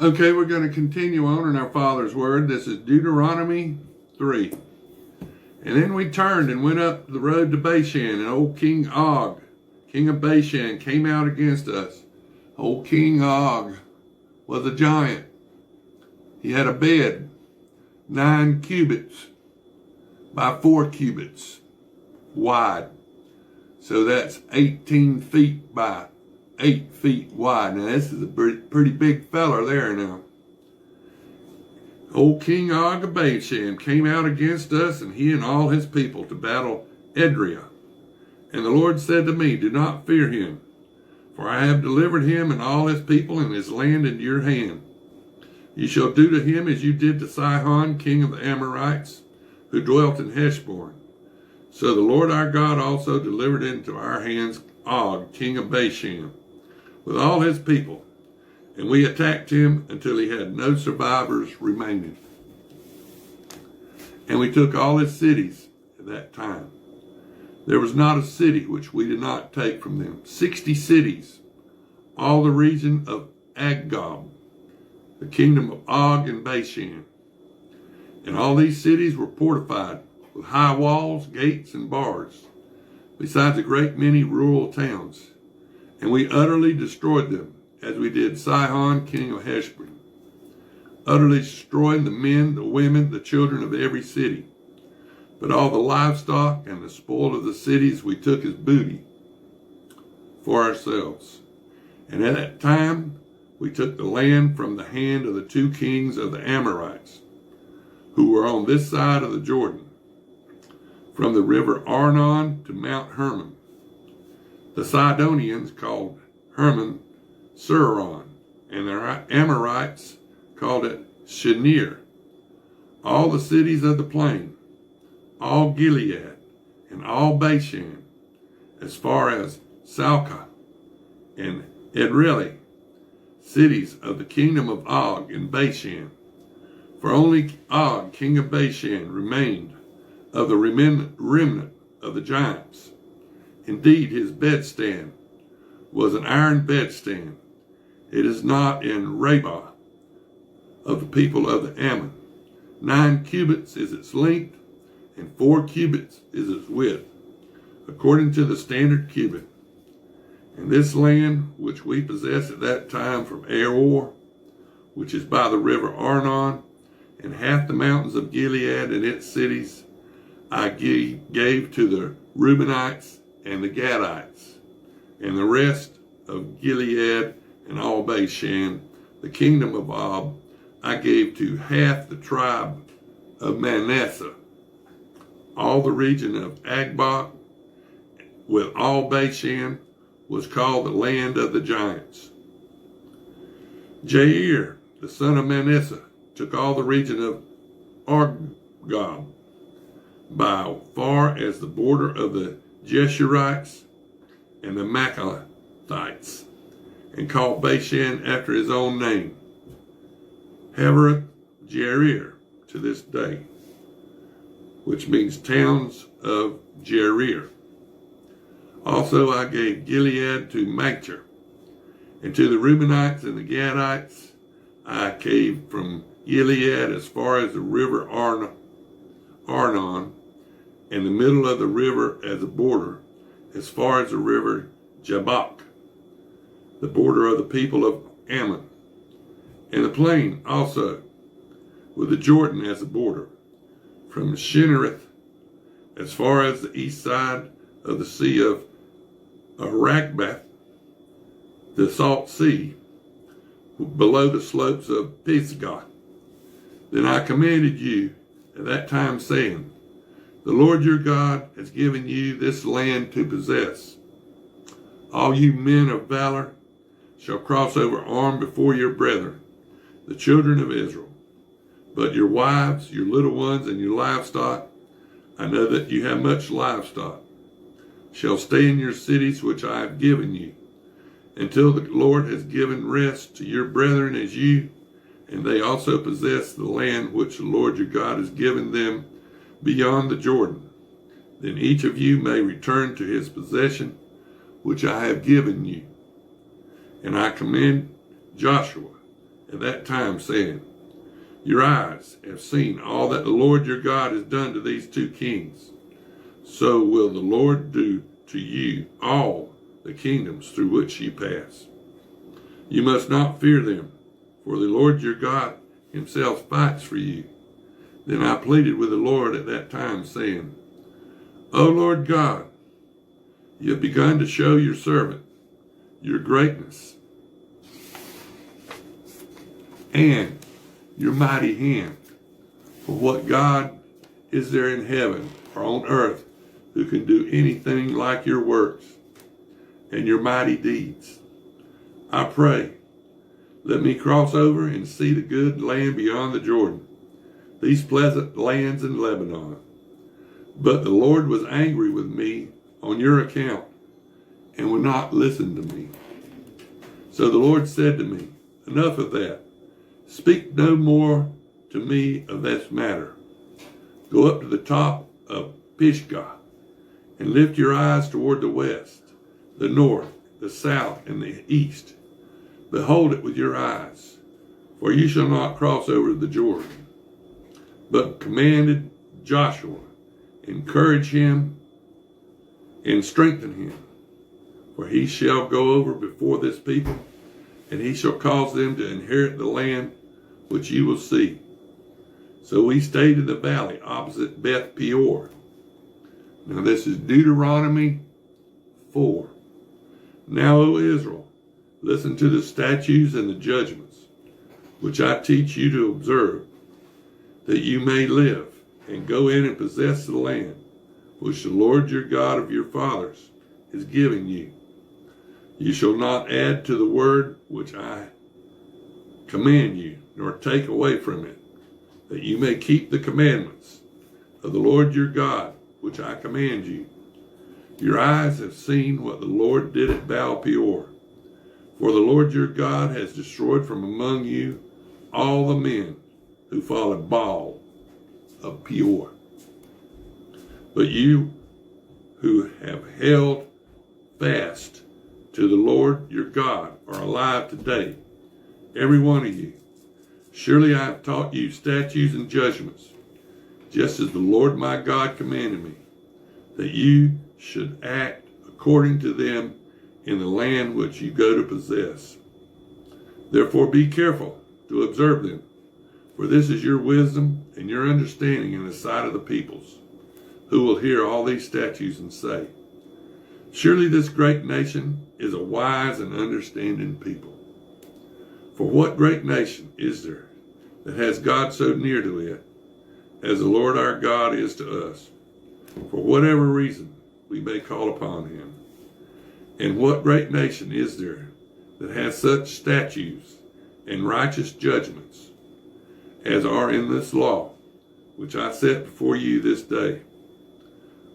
Okay, we're going to continue on in our Father's Word. This is Deuteronomy 3. And then we turned and went up the road to Bashan, and old King Og, king of Bashan, came out against us. Old King Og was a giant. He had a bed 9 cubits by 4 cubits wide. So that's 18 feet by 8 feet wide. Now this is a pretty big feller there now. Old King Og of Bashan came out against us, and he and all his people, to battle Edrei. And the Lord said to me, do not fear him, for I have delivered him and all his people and his land into your hand. You shall do to him as you did to Sihon, king of the Amorites, who dwelt in Heshbon. So the Lord our God also delivered into our hands Og, king of Bashan, with all his people, and we attacked him until he had no survivors remaining. And we took all his cities at that time. There was not a city which we did not take from them. 60 cities, all the region of Aggob, the kingdom of Og and Bashan. And all these cities were fortified with high walls, gates, and bars, besides a great many rural towns. And we utterly destroyed them, as we did Sihon, king of Heshbon, utterly destroying the men, the women, the children of every city. But all the livestock and the spoil of the cities we took as booty for ourselves. And at that time we took the land from the hand of the 2 kings of the Amorites, who were on this side of the Jordan, from the river Arnon to Mount Hermon. The Sidonians called Hermon Suron, and the Amorites called it Shinir. All the cities of the plain, all Gilead, and all Bashan, as far as Salcah and Edrei, cities of the kingdom of Og in Bashan. For only Og, king of Bashan, remained of the remnant of the giants. Indeed, his bedstand was an iron bedstand. It is not in Rabbah of the people of the Ammon. 9 cubits is its length, and 4 cubits is its width, according to the standard cubit. And this land which we possessed at that time from Aroer, which is by the river Arnon, and half the mountains of Gilead and its cities, I gave to the Reubenites and the Gadites, and the rest of Gilead and all Bashan, the kingdom of Og, I gave to half the tribe of Manasseh. All the region of Agbok with all Bashan was called the land of the giants. Jair, the son of Manasseh, took all the region of Argob by far as the border of the Jeshurites and the Machalithites, and called Bashan after his own name, Heveroth Jair, to this day, which means towns of Jair. Also I gave Gilead to Machir, and to the Reubenites and the Gadites I gave from Gilead as far as the river Arnon, and the middle of the river as a border, as far as the river Jabbok, the border of the people of Ammon, and the plain also, with the Jordan as a border, from Shinnereth as far as the east side of the sea of Arakbath, the salt sea, below the slopes of Pisgah. Then I commanded you at that time, saying, the Lord your God has given you this land to possess. All you men of valor shall cross over armed before your brethren, the children of Israel. But your wives, your little ones, and your livestock, I know that you have much livestock, shall stay in your cities which I have given you, until the Lord has given rest to your brethren as you, and they also possess the land which the Lord your God has given them beyond the Jordan. Then each of you may return to his possession, which I have given you. And I command Joshua at that time, saying, Your eyes have seen all that the Lord your God has done to these two kings. So will the Lord do to you all the kingdoms through which you pass. You must not fear them, for the Lord your God himself fights for you. Then I pleaded with the Lord at that time, saying, O Lord God, you have begun to show your servant your greatness and your mighty hand. For what God is there in heaven or on earth who can do anything like your works and your mighty deeds? I pray, let me cross over and see the good land beyond the Jordan, these pleasant lands in Lebanon. But the Lord was angry with me on your account and would not listen to me. So the Lord said to me, Enough of that. Speak no more to me of this matter. Go up to the top of Pisgah and lift your eyes toward the west, the north, the south, and the east. Behold it with your eyes, for you shall not cross over the Jordan. But commanded Joshua, encourage him and strengthen him, for he shall go over before this people, and he shall cause them to inherit the land which you will see. So we stayed in the valley opposite Beth Peor. Now this is Deuteronomy 4. Now, O Israel, listen to the statutes and the judgments, which I teach you to observe, that you may live and go in and possess the land, which the Lord your God of your fathers is giving you. You shall not add to the word which I command you, nor take away from it, that you may keep the commandments of the Lord your God, which I command you. Your eyes have seen what the Lord did at Baal Peor. For the Lord your God has destroyed from among you all the men who followed Baal of Peor. But you who have held fast to the Lord your God are alive today, every one of you. Surely I have taught you statutes and judgments, just as the Lord my God commanded me, that you should act according to them in the land which you go to possess. Therefore be careful to observe them, for this is your wisdom and your understanding in the sight of the peoples, who will hear all these statutes and say, Surely this great nation is a wise and understanding people. For what great nation is there that has God so near to it as the Lord our God is to us, for whatever reason we may call upon him? And what great nation is there that has such statutes and righteous judgments as are in this law, which I set before you this day?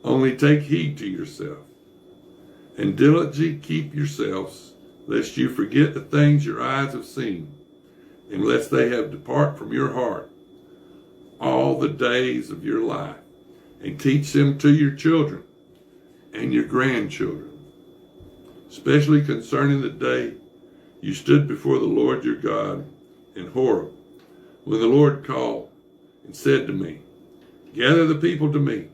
Only take heed to yourself, and diligently keep yourselves, lest you forget the things your eyes have seen, and lest they have depart from your heart all the days of your life, and teach them to your children and your grandchildren, especially concerning the day you stood before the Lord your God in Horeb, when the Lord called and said to me, Gather the people to me,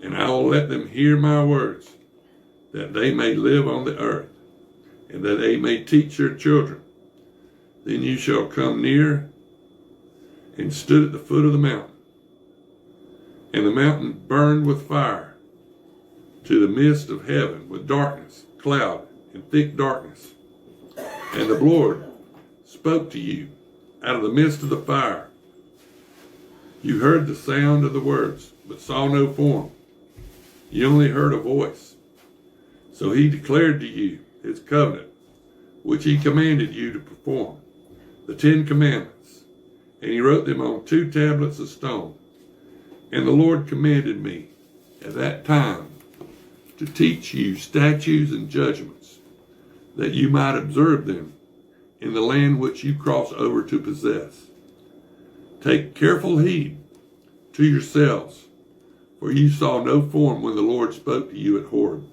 and I will let them hear my words, that they may live on the earth, and that they may teach their children. Then you shall come near and stood at the foot of the mountain, and the mountain burned with fire to the midst of heaven with darkness, cloud, and thick darkness. And the Lord spoke to you out of the midst of the fire. You heard the sound of the words, but saw no form. You only heard a voice. So he declared to you his covenant, which he commanded you to perform, the 10 Commandments, and he wrote them on 2 tablets of stone. And the Lord commanded me at that time to teach you statutes and judgments, that you might observe them in the land which you cross over to possess. Take careful heed to yourselves, for you saw no form when the Lord spoke to you at Horeb,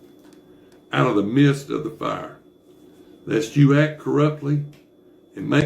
out of the midst of the fire, lest you act corruptly and make